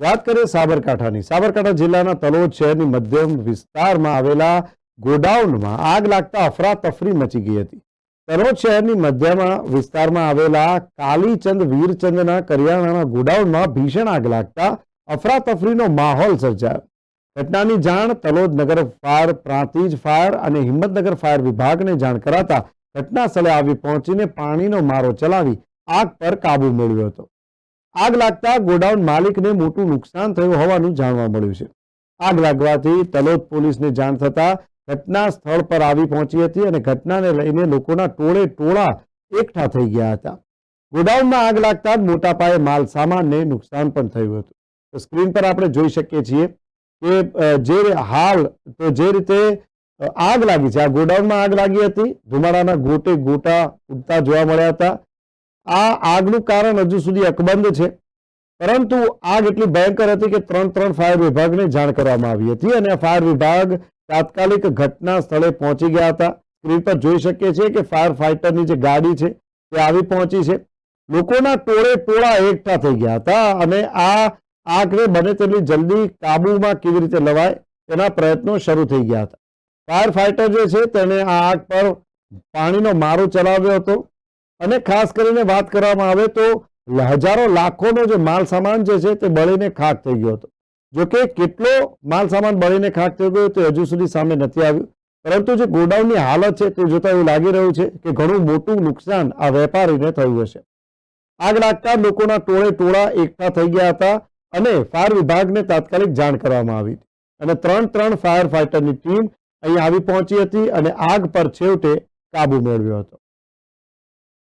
વાત કરીએ સાબરકાંઠાની। સાબરકાંઠા જિલ્લાના તલોદ શહેરની મધ્યમ વિસ્તારમાં આવેલા ગોડાઉનમાં આગ લાગતા અફરાતફરી મચી ગઈ હતી। તલોદ શહેરની મધ્યમાં વિસ્તારમાં આવેલા કાલીચંદ વીરચંદના કરિયાણાના ગોડાઉનમાં ભીષણ આગ લાગતા અફરાતફરીનો માહોલ સર્જાયો। ઘટનાની જાણ તલોદ નગર ફાયર પ્રાંતિજ ફાયર અને હિંમતનગર ફાયર વિભાગને જાણ કરાતા ઘટના સ્થળે આવી પહોંચીને પાણીનો મારો ચલાવી આગ પર કાબુ મેળવ્યો હતો। આગ લાગતા ગોડાઉન માલિકને મોટું નુકસાન થયું હોવાનું જાણવા મળ્યું છે। આગ લાગવાથી તલોદ પોલીસને જાણ થતા ઘટના સ્થળ પર આવી પહોંચી હતી અને ઘટનાને લઈને લોકોના ટોળે ટોળા એકઠા થઈ ગયા હતા। ગોડાઉનમાં આગ લાગતા મોટા પાયે માલ સામાનને નુકસાન પણ થયું હતું। તો સ્ક્રીન પર આપણે જોઈ શકીએ છીએ કે જે રીતે આગ લાગી છે, આ ગોડાઉનમાં આગ લાગી હતી। ધુમાડાના ગોટે ગોટા ઉડતા જોવા મળ્યા હતા। આ આગનું કારણ હજુ સુધી અકબંધ છે, પરંતુ આગ એટલી ભયંકર હતી કે ત્રણ ફાયર વિભાગને જાણ કરવામાં આવી હતી અને ફાયર વિભાગ તાત્કાલિક ઘટના સ્થળે પહોંચી ગયા હતા। સ્ક્રીન પર જોઈ શકીએ છીએ કે ફાયર ફાઈટરની જે ગાડી છે તે આવી પહોંચી છે। લોકોના ટોળે ટોળા એકઠા થઈ ગયા હતા અને આ આગને બને તેટલી જલ્દી કાબૂમાં કેવી રીતે લવાય તેના પ્રયત્નો શરૂ થઈ ગયા હતા। ફાયર ફાઈટર જે છે તેને આ આગ પર પાણીનો મારો ચલાવ્યો હતો અને ખાસ કરીને વાત કરવામાં આવે તો હજારો લાખોનો જે માલ સામાન જે છે તે બળીને ખાક થઈ ગયો હતો। જોકે કેટલો માલ સામાન બળીને ખાક થઈ ગયો તે હજુ સુધી સામે નથી આવ્યું, પરંતુ જે ગોડાઉનની હાલત છે તે જોતા એવું લાગી રહ્યું છે કે ઘણું મોટું નુકસાન આ વેપારીને થયું હશે। આગ લાગતા લોકોના ટોળે ટોળા એકઠા થઈ ગયા હતા અને ફાયર વિભાગને તાત્કાલિક જાણ કરવામાં આવી અને ત્રણ ફાયર ફાઈટરની ટીમ અહીં આવી પહોંચી હતી અને આગ પર છેવટે કાબુ મેળવ્યો હતો।